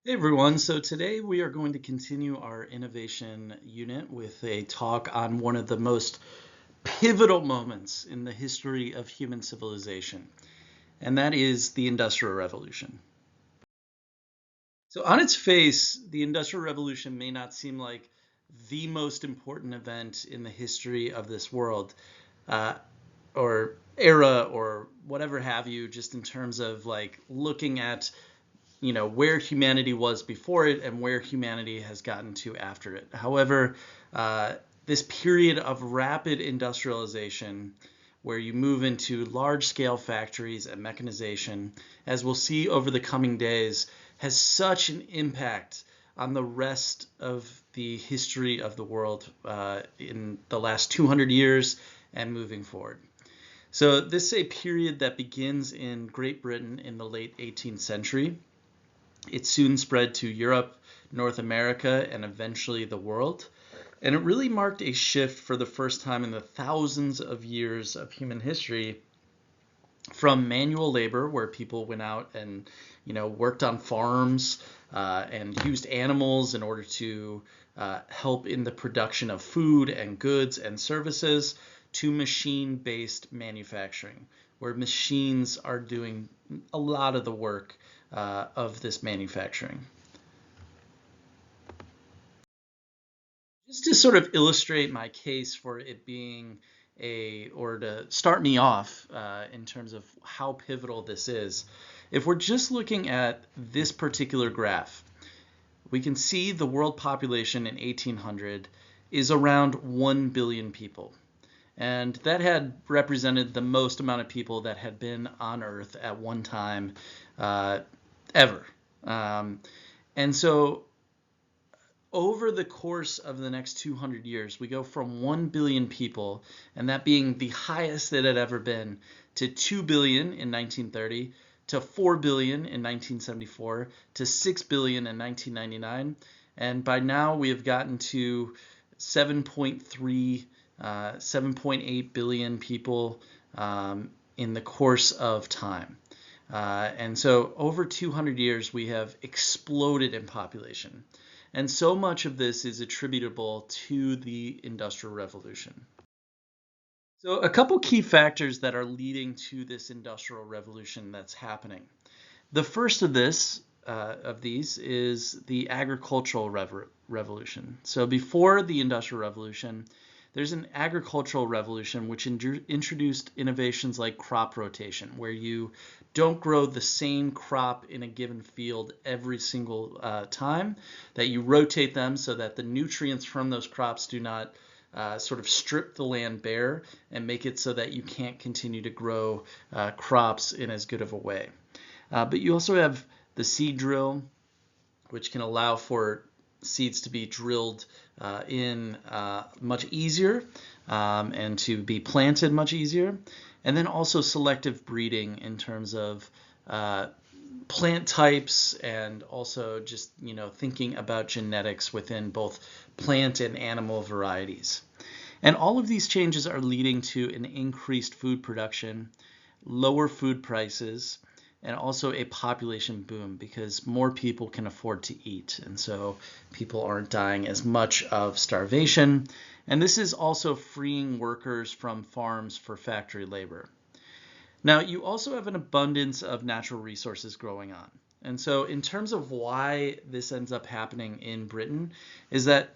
Hey everyone, so today we are going to continue our innovation unit with a talk on one of the most pivotal moments in the history of human civilization, and that is the Industrial Revolution. So, on its face, the Industrial Revolution may not seem like the most important event in the history of this world, uh, or era, or whatever have you, just in terms of like looking at where humanity was before it and where humanity has gotten to after it. However, uh, this period of rapid industrialization, where you move into large scale factories and mechanization, as we'll see over the coming days, has such an impact on the rest of the history of the world in the last 200 years and moving forward. So, this is a period that begins in Great Britain in the late 18th century. It soon spread to Europe, North America, and eventually the world. And it really marked a shift for the first time in the thousands of years of human history from manual labor, where people went out and worked on farms and used animals in order to help in the production of food and goods and services, to machine-based manufacturing, where machines are doing a lot of the work of this manufacturing. Just to sort of illustrate my case for it being or to start me off in terms of how pivotal this is, if we're just looking at this particular graph, we can see the world population in 1800 is around 1 billion people. And that had represented the most amount of people that had been on Earth at one time ever. Um, and so over the course of the next 200 years, we go from 1 billion people, and that being the highest it had ever been, to 2 billion in 1930, to 4 billion in 1974, to 6 billion in 1999. And by now, we have gotten to 7.3, 7.8 billion people in the course of time. And so over 200 years, we have exploded in population. And so much of this is attributable to the Industrial Revolution. So, a couple key factors that are leading to this Industrial Revolution that's happening. The first of these is the agricultural revolution. So, before the Industrial Revolution, there's an agricultural revolution which introduced innovations like crop rotation, where you don't grow the same crop in a given field every single time, that you rotate them so that the nutrients from those crops do not sort of strip the land bare and make it so that you can't continue to grow crops in as good of a way. But you also have the seed drill, which can allow for seeds to be drilled in much easier and to be planted much easier. And then also selective breeding in terms of plant types, and also just thinking about genetics within both plant and animal varieties. And all of these changes are leading to an increased food production, lower food prices, and also a population boom because more people can afford to eat. And so people aren't dying as much of starvation. And this is also freeing workers from farms for factory labor. Now, you also have an abundance of natural resources growing on. And so in terms of why this ends up happening in Britain is that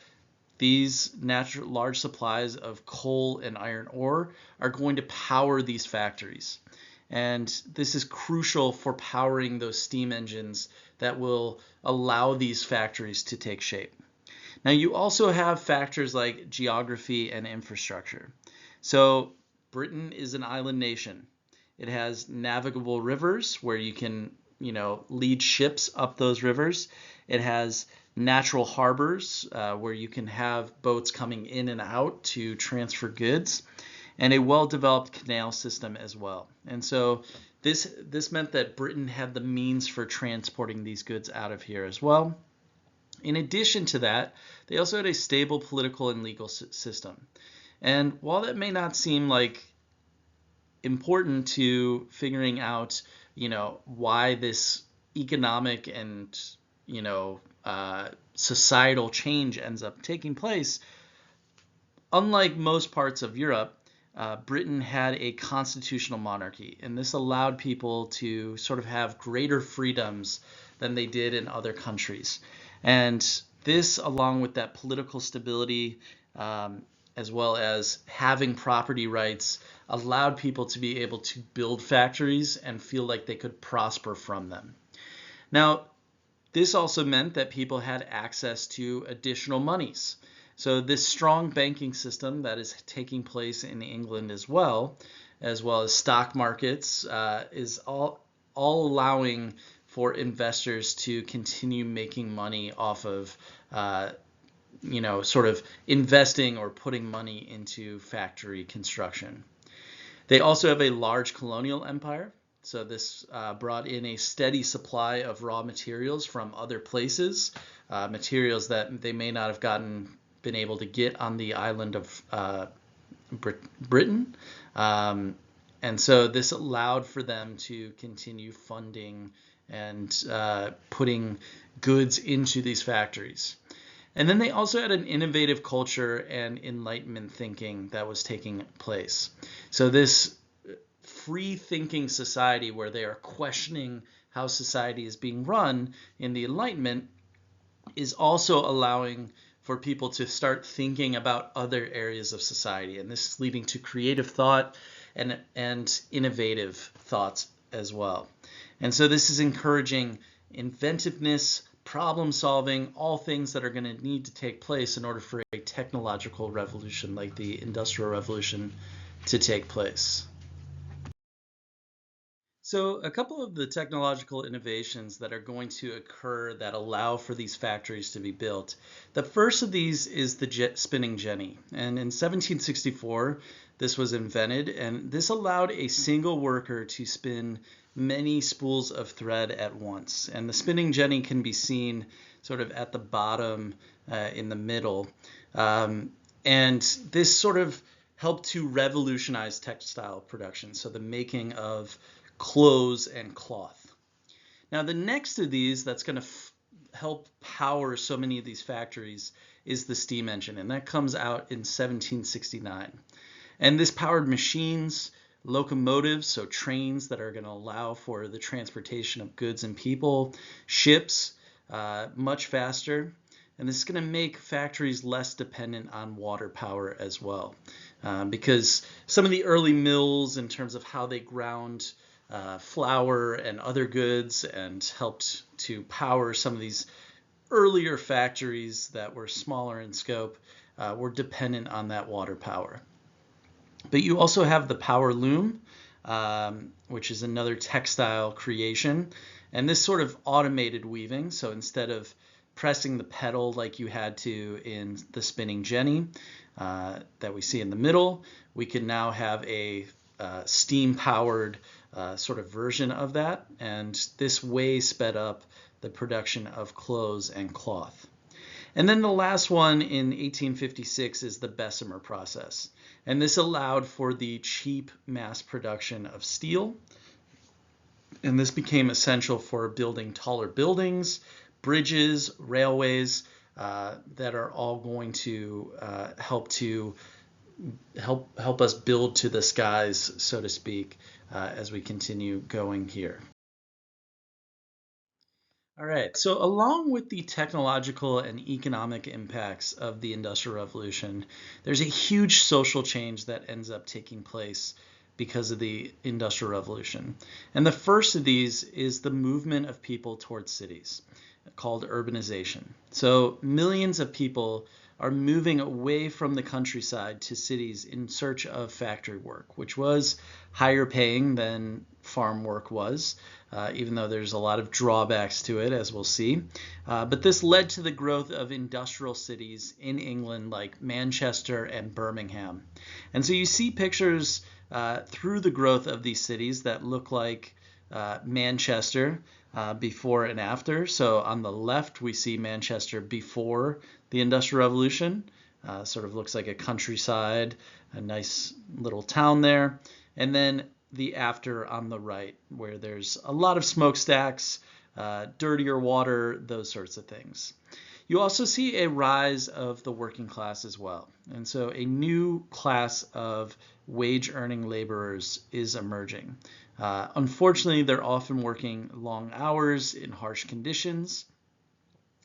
these natural large supplies of coal and iron ore are going to power these factories. And this is crucial for powering those steam engines that will allow these factories to take shape. Now, you also have factors like geography and infrastructure. So, Britain is an island nation. It has navigable rivers where you can, lead ships up those rivers. It has natural harbors where you can have boats coming in and out to transfer goods, and a well-developed canal system as well. And so this meant that Britain had the means for transporting these goods out of here as well. In addition to that, they also had a stable political and legal system. And while that may not seem like important to figuring out, why this economic and societal change ends up taking place, unlike most parts of Europe, Britain had a constitutional monarchy, and this allowed people to sort of have greater freedoms than they did in other countries. And this, along with that political stability, as well as having property rights, allowed people to be able to build factories and feel like they could prosper from them. Now, this also meant that people had access to additional monies. So this strong banking system that is taking place in England as well as stock markets, is all allowing for investors to continue making money off of sort of investing or putting money into factory construction. They also have a large colonial empire. So this brought in a steady supply of raw materials from other places, materials that they may not have been able to get on the island of Britain. And so this allowed for them to continue funding and putting goods into these factories. And then they also had an innovative culture and Enlightenment thinking that was taking place. So this free-thinking society where they are questioning how society is being run in the Enlightenment is also allowing for people to start thinking about other areas of society. And this is leading to creative thought and innovative thoughts as well. And so this is encouraging inventiveness, problem solving, all things that are going to need to take place in order for a technological revolution like the Industrial Revolution to take place. So a couple of the technological innovations that are going to occur that allow for these factories to be built. The first of these is the spinning jenny. And in 1764, this was invented, and this allowed a single worker to spin many spools of thread at once. And the spinning jenny can be seen sort of at the bottom in the middle. And this sort of helped to revolutionize textile production, so the making of clothes and cloth. Now, the next of these that's going to help power so many of these factories is the steam engine, and that comes out in 1769. And this powered machines, locomotives, so trains that are going to allow for the transportation of goods and people, ships, much faster. And this is going to make factories less dependent on water power as well, because some of the early mills, in terms of how they ground flour and other goods and helped to power some of these earlier factories that were smaller in scope, were dependent on that water power. But you also have the power loom, which is another textile creation, and this sort of automated weaving. So instead of pressing the pedal like you had to in the spinning jenny that we see in the middle, we can now have a steam-powered sort of version of that, and this way sped up the production of clothes and cloth. And then the last one in 1856 is the Bessemer process, and this allowed for the cheap mass production of steel, and this became essential for building taller buildings, bridges, railways, that are all going to help us build to the skies, so to speak, as we continue going here. All right, so along with the technological and economic impacts of the Industrial Revolution, there's a huge social change that ends up taking place because of the Industrial Revolution. And the first of these is the movement of people towards cities, called urbanization. So millions of people are moving away from the countryside to cities in search of factory work, which was higher paying than farm work was, even though there's a lot of drawbacks to it, as we'll see. But this led to the growth of industrial cities in England like Manchester and Birmingham. And so you see pictures through the growth of these cities that look like Manchester before and after. So on the left, we see Manchester before the Industrial Revolution. Sort of looks like a countryside, a nice little town there. And then the after on the right, where there's a lot of smokestacks, dirtier water, those sorts of things. You also see a rise of the working class as well. And so a new class of wage earning laborers is emerging. Unfortunately, they're often working long hours in harsh conditions.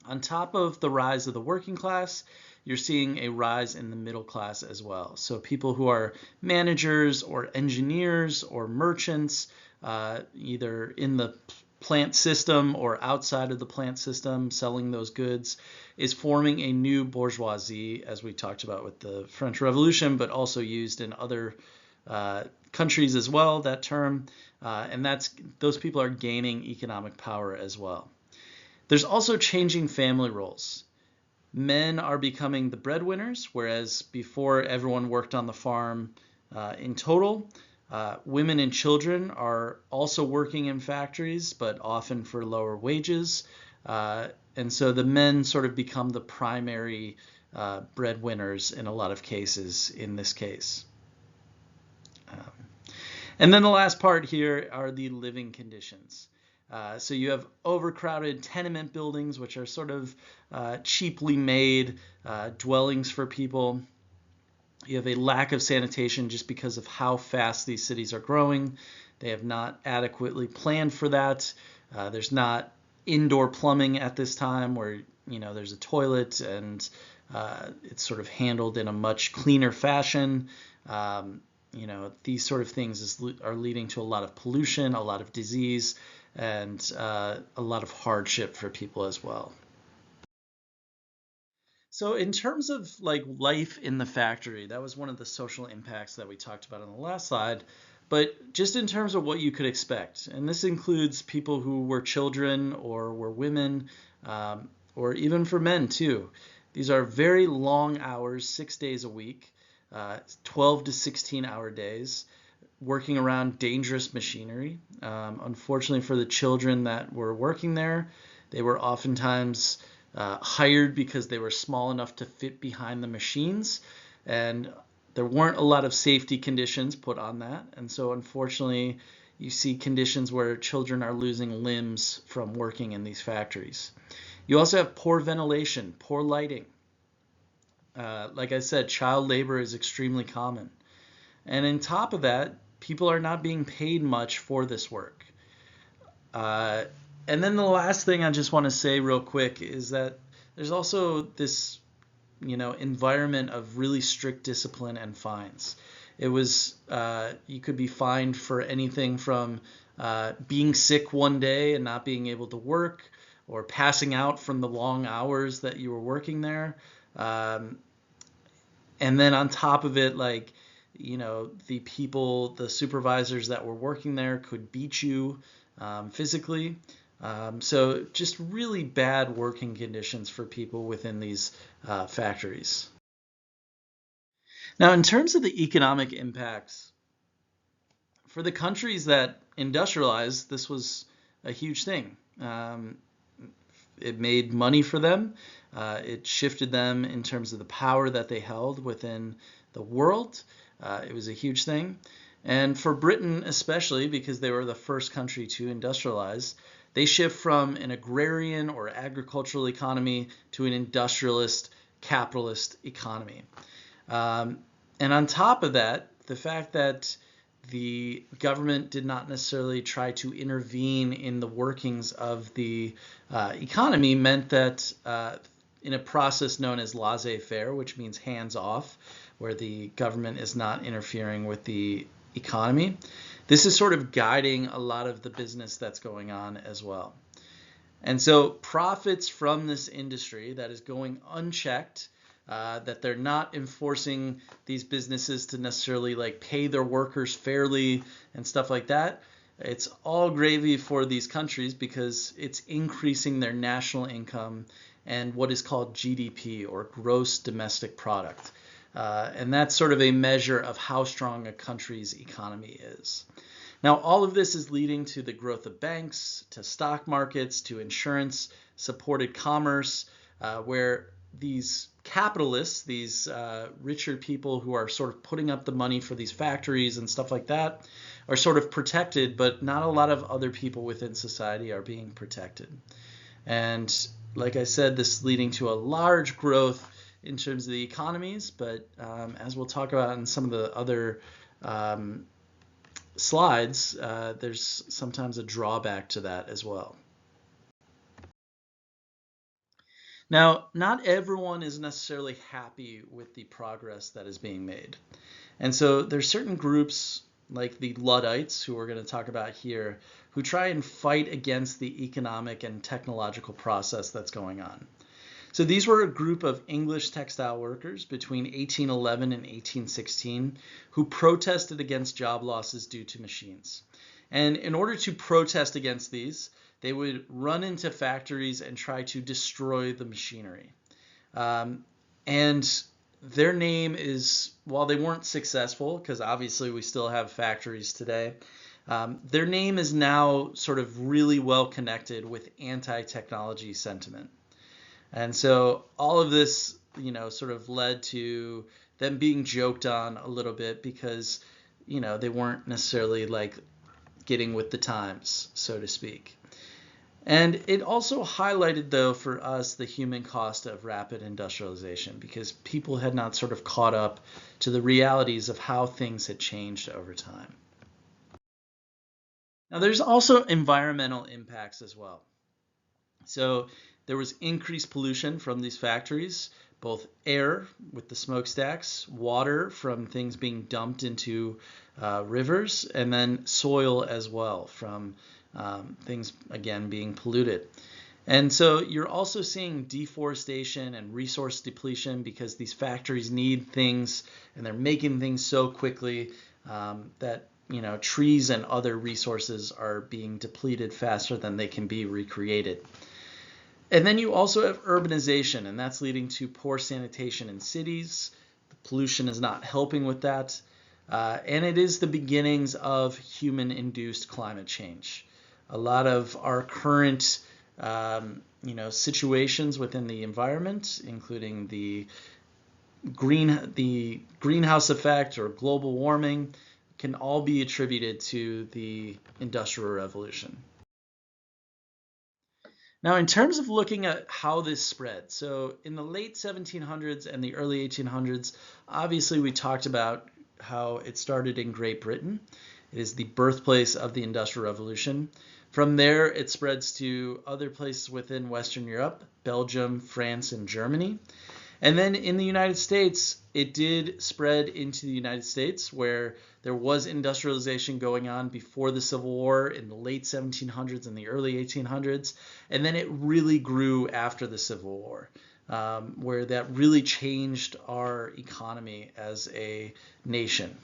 On top of the rise of the working class, you're seeing a rise in the middle class as well. So people who are managers or engineers or merchants, either in the plant system or outside of the plant system, selling those goods, is forming a new bourgeoisie, as we talked about with the French Revolution, but also used in other countries as well, that term. And those people are gaining economic power as well. There's also changing family roles. Men are becoming the breadwinners, whereas before everyone worked on the farm in total. Women and children are also working in factories, but often for lower wages. And so the men sort of become the primary breadwinners in a lot of cases in this case. And then the last part here are the living conditions. So you have overcrowded tenement buildings, which are sort of cheaply made dwellings for people. You have a lack of sanitation just because of how fast these cities are growing. They have not adequately planned for that. There's not indoor plumbing at this time where there's a toilet and it's sort of handled in a much cleaner fashion. These sort of things are leading to a lot of pollution, a lot of disease, and a lot of hardship for people as well. So in terms of like life in the factory, that was one of the social impacts that we talked about on the last slide. But just in terms of what you could expect, and this includes people who were children or were women, or even for men too. These are very long hours, 6 days a week, 12 to 16-hour days, working around dangerous machinery. Unfortunately for the children that were working there, they were oftentimes hired because they were small enough to fit behind the machines, and there weren't a lot of safety conditions put on that. And so unfortunately, you see conditions where children are losing limbs from working in these factories. You also have poor ventilation, poor lighting. Like I said, child labor is extremely common. And on top of that, people are not being paid much for this work. And then the last thing I just want to say real quick is that there's also this, environment of really strict discipline and fines. It was, you could be fined for anything from being sick one day and not being able to work, or passing out from the long hours that you were working there. And then on top of it, the supervisors that were working there could beat you physically. So just really bad working conditions for people within these factories. Now, in terms of the economic impacts, for the countries that industrialized, this was a huge thing. It made money for them. It shifted them in terms of the power that they held within the world. It was a huge thing. And for Britain especially, because they were the first country to industrialize, they shift from an agrarian or agricultural economy to an industrialist, capitalist economy. And on top of that, the fact that the government did not necessarily try to intervene in the workings of the economy meant that in a process known as laissez-faire, which means hands-off, where the government is not interfering with the economy, this is sort of guiding a lot of the business that's going on as well. And so profits from this industry that is going unchecked, that they're not enforcing these businesses to necessarily pay their workers fairly and stuff like that, it's all gravy for these countries because it's increasing their national income and what is called GDP, or gross domestic product. And that's sort of a measure of how strong a country's economy is. Now, all of this is leading to the growth of banks, to stock markets, to insurance-supported commerce, where these capitalists, these richer people who are sort of putting up the money for these factories and stuff like that, are sort of protected, but not a lot of other people within society are being protected. And like I said, this is leading to a large growth in terms of the economies, but as we'll talk about in some of the other slides, there's sometimes a drawback to that as well. Now, not everyone is necessarily happy with the progress that is being made. And so there's certain groups like the Luddites, who we're going to talk about here, who try and fight against the economic and technological process that's going on. So these were a group of English textile workers between 1811 and 1816 who protested against job losses due to machines. And in order to protest against these, they would run into factories and try to destroy the machinery. And their name is, while they weren't successful, because obviously we still have factories today, their name is now sort of really well connected with anti-technology sentiment. And so all of this, sort of led to them being joked on a little bit because, they weren't necessarily like getting with the times, so to speak. And it also highlighted, though, for us the human cost of rapid industrialization because people had not sort of caught up to the realities of how things had changed over time. Now, there's also environmental impacts as well. So there was increased pollution from these factories, both air with the smokestacks, water from things being dumped into rivers, and then soil as well from things, again, being polluted. And so you're also seeing deforestation and resource depletion because these factories need things and they're making things so quickly that trees and other resources are being depleted faster than they can be recreated. And then you also have urbanization, and that's leading to poor sanitation in cities. The pollution is not helping with that. And it is the beginnings of human-induced climate change. A lot of our current situations within the environment, including the greenhouse effect or global warming, can all be attributed to the Industrial Revolution. Now, in terms of looking at how this spread, so in the late 1700s and the early 1800s, obviously we talked about how it started in Great Britain. It is the birthplace of the Industrial Revolution. From there, it spreads to other places within Western Europe, Belgium, France, and Germany. And then in the United States, it did spread into the United States, where there was industrialization going on before the Civil War in the late 1700s and the early 1800s. And then it really grew after the Civil War, where that really changed our economy as a nation.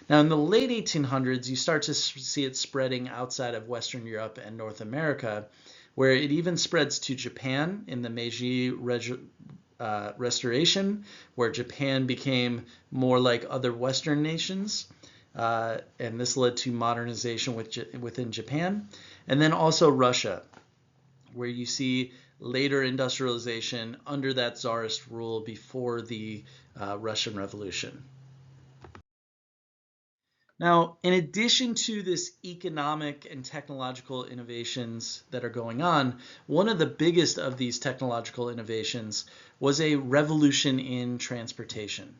Now, in the late 1800s, you start to see it spreading outside of Western Europe and North America, where it even spreads to Japan in the Meiji Restoration, where Japan became more like other Western nations. And this led to modernization within Japan. And then also Russia, where you see later industrialization under that Tsarist rule before the Russian Revolution. Now, in addition to this economic and technological innovations that are going on, one of the biggest of these technological innovations was a revolution in transportation.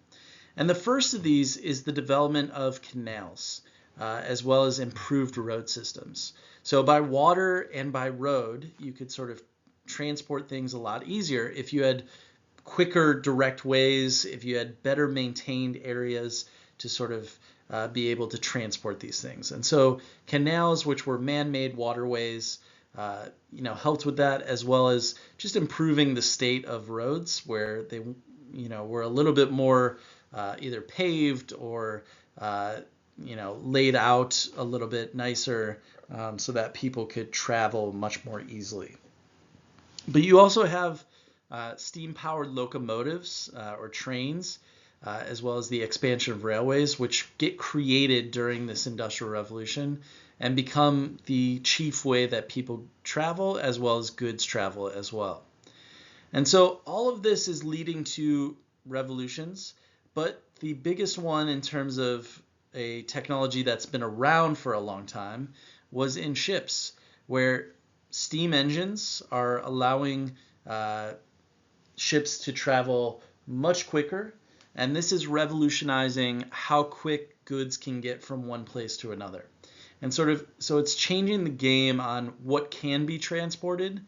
And the first of these is the development of canals, as well as improved road systems. So by water and by road, you could sort of transport things a lot easier if you had quicker direct ways, if you had better maintained areas to sort of be able to transport these things. And so canals, which were man-made waterways, helped with that, as well as just improving the state of roads where they, were a little bit more either paved or, laid out a little bit nicer so that people could travel much more easily. But you also have steam-powered locomotives or trains, as well as the expansion of railways, which get created during this Industrial Revolution and become the chief way that people travel as well as goods travel as well. And so all of this is leading to revolutions, but the biggest one in terms of a technology that's been around for a long time was in ships, where steam engines are allowing ships to travel much quicker, and this is revolutionizing how quick goods can get from one place to another. And so it's changing the game on what can be transported,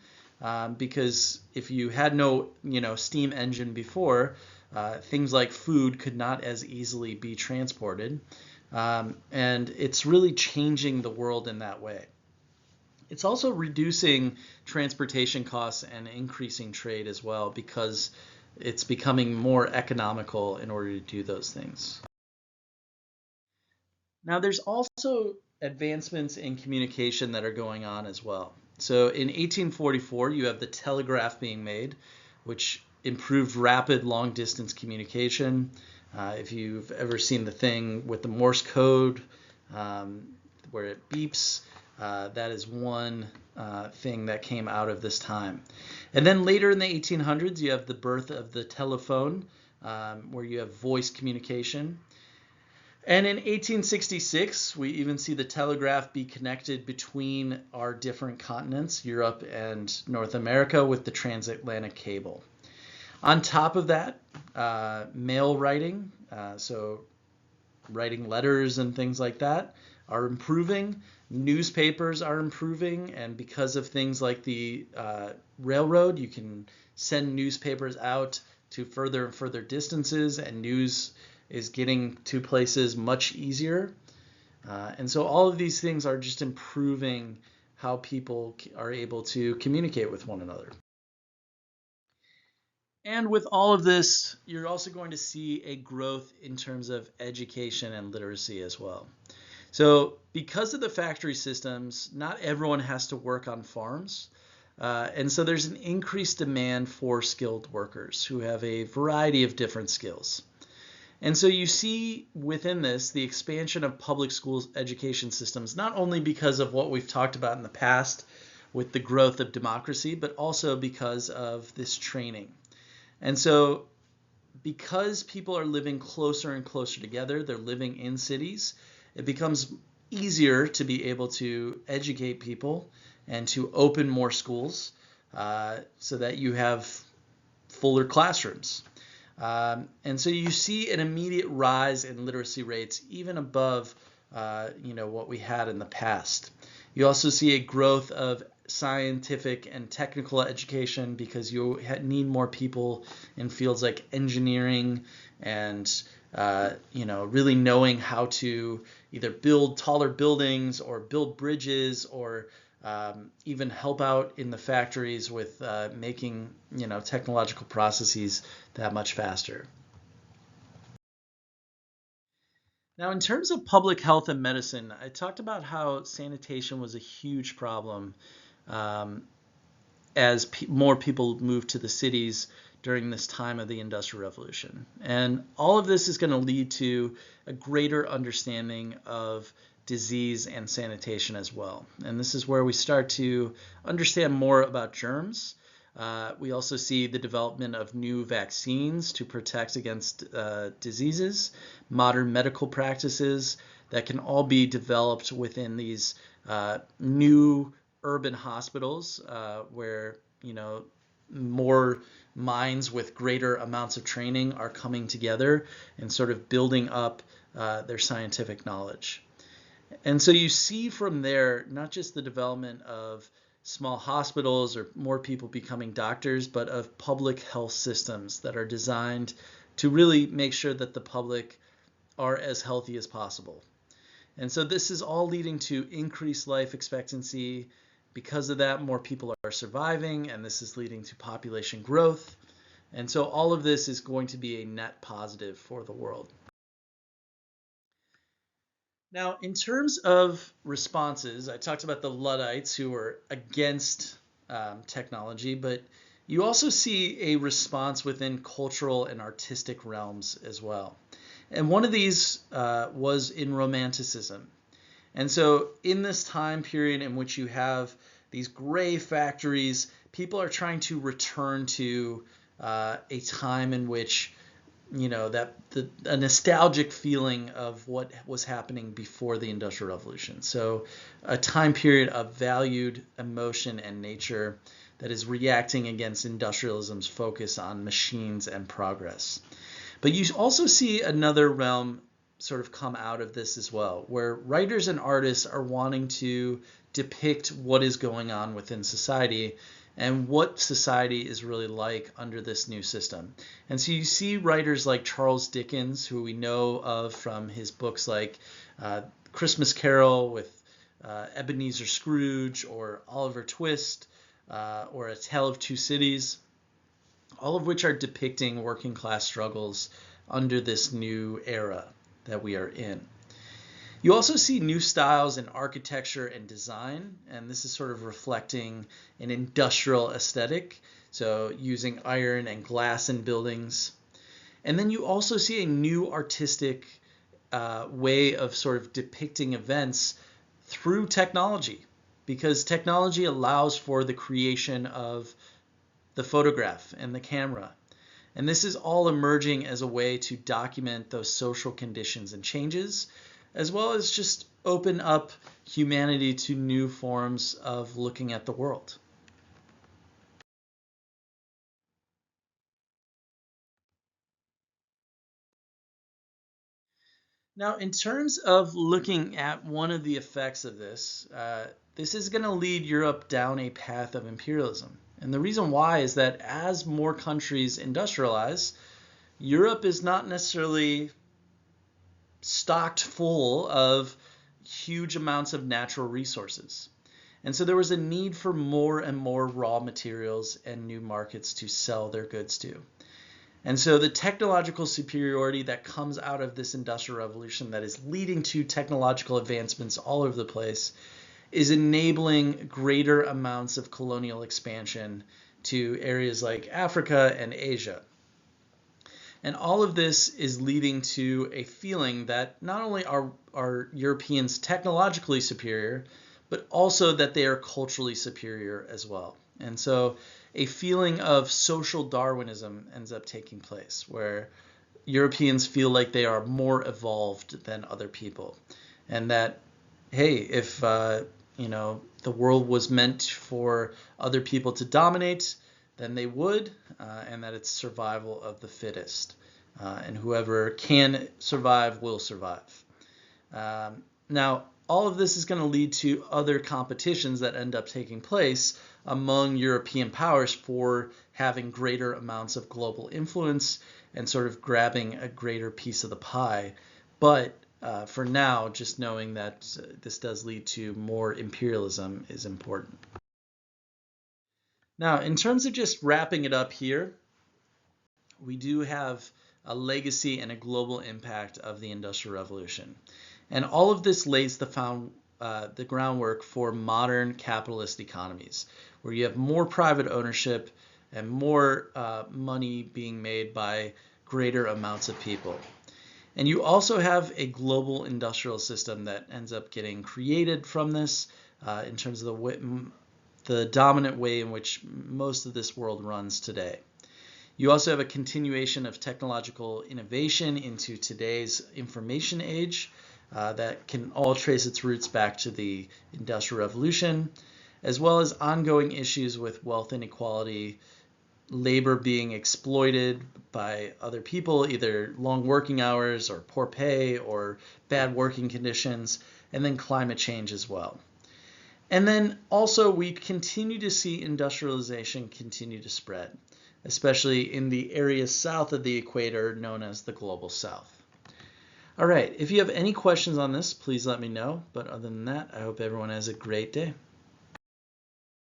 because if you had no steam engine before, things like food could not as easily be transported, and it's really changing the world in that way. It's also reducing transportation costs and increasing trade as well, because it's becoming more economical in order to do those things. Now, there's also advancements in communication that are going on as well. So in 1844, you have the telegraph being made, which improved rapid long distance communication. If you've ever seen the thing with the Morse code, where it beeps, that is one thing that came out of this time. And then later in the 1800s, you have the birth of the telephone, where you have voice communication. And in 1866, we even see the telegraph be connected between our different continents, Europe and North America, with the transatlantic cable. On top of that, mail writing, so writing letters and things like that, are improving. Newspapers are improving, and because of things like the railroad, you can send newspapers out to further and further distances, and news is getting to places much easier. And so all of these things are just improving how people are able to communicate with one another. And with all of this, you're also going to see a growth in terms of education and literacy as well. So because of the factory systems, not everyone has to work on farms. And so there's an increased demand for skilled workers who have a variety of different skills. And so you see within this the expansion of public schools education systems, not only because of what we've talked about in the past with the growth of democracy, but also because of this training. And so because people are living closer and closer together, they're living in cities, it becomes easier to be able to educate people and to open more schools, so that you have fuller classrooms. And so you see an immediate rise in literacy rates, even above what we had in the past. You also see a growth of scientific and technical education, because you need more people in fields like engineering and really knowing how to either build taller buildings or build bridges, or even help out in the factories with making technological processes that much faster. Now, in terms of public health and medicine, I talked about how sanitation was a huge problem as more people moved to the cities during this time of the Industrial Revolution. And all of this is going to lead to a greater understanding of disease and sanitation as well. And this is where we start to understand more about germs. We also see the development of new vaccines to protect against diseases, modern medical practices that can all be developed within these new urban hospitals, where more minds with greater amounts of training are coming together and sort of building up their scientific knowledge. And so you see from there not just the development of small hospitals or more people becoming doctors, but of public health systems that are designed to really make sure that the public are as healthy as possible. And so this is all leading to increased life expectancy. Because of that, more people are surviving, and this is leading to population growth. And so all of this is going to be a net positive for the world. Now, in terms of responses, I talked about the Luddites who were against technology, but you also see a response within cultural and artistic realms as well. And one of these was in Romanticism. And so in this time period in which you have these gray factories, people are trying to return to a time in which, a nostalgic feeling of what was happening before the Industrial Revolution. So a time period of valued emotion and nature that is reacting against industrialism's focus on machines and progress. But you also see another realm sort of come out of this as well, where writers and artists are wanting to depict what is going on within society and what society is really like under this new system. And so you see writers like Charles Dickens, who we know of from his books like Christmas Carol with Ebenezer Scrooge, or Oliver Twist, or A Tale of Two Cities, all of which are depicting working class struggles under this new era that we are in. You also see new styles in architecture and design, and this is sort of reflecting an industrial aesthetic, so using iron and glass in buildings. And then you also see a new artistic way of sort of depicting events through technology, because technology allows for the creation of the photograph and the camera. And this is all emerging as a way to document those social conditions and changes, as well as just open up humanity to new forms of looking at the world. Now, in terms of looking at one of the effects of this, this is going to lead Europe down a path of imperialism. And the reason why is that as more countries industrialize, Europe is not necessarily stocked full of huge amounts of natural resources. And so there was a need for more and more raw materials and new markets to sell their goods to. And so the technological superiority that comes out of this industrial revolution that is leading to technological advancements all over the place is enabling greater amounts of colonial expansion to areas like Africa and Asia. And all of this is leading to a feeling that not only are Europeans technologically superior, but also that they are culturally superior as well. And so a feeling of social Darwinism ends up taking place, where Europeans feel like they are more evolved than other people. And that, hey, if the world was meant for other people to dominate, then they would, and that it's survival of the fittest. And whoever can survive will survive. Now, all of this is going to lead to other competitions that end up taking place among European powers for having greater amounts of global influence and sort of grabbing a greater piece of the pie. But for now, just knowing that this does lead to more imperialism is important. Now, in terms of just wrapping it up here, we do have a legacy and a global impact of the Industrial Revolution. And all of this lays the groundwork for modern capitalist economies, where you have more private ownership and more money being made by greater amounts of people. And you also have a global industrial system that ends up getting created from this in terms of the dominant way in which most of this world runs today. You also have a continuation of technological innovation into today's information age that can all trace its roots back to the Industrial Revolution, as well as ongoing issues with wealth inequality, labor being exploited by other people, either long working hours or poor pay or bad working conditions, and then climate change as well. And then also we continue to see industrialization continue to spread, especially in the areas south of the equator known as the Global South. All right, if you have any questions on this, please let me know. But other than that, I hope everyone has a great day.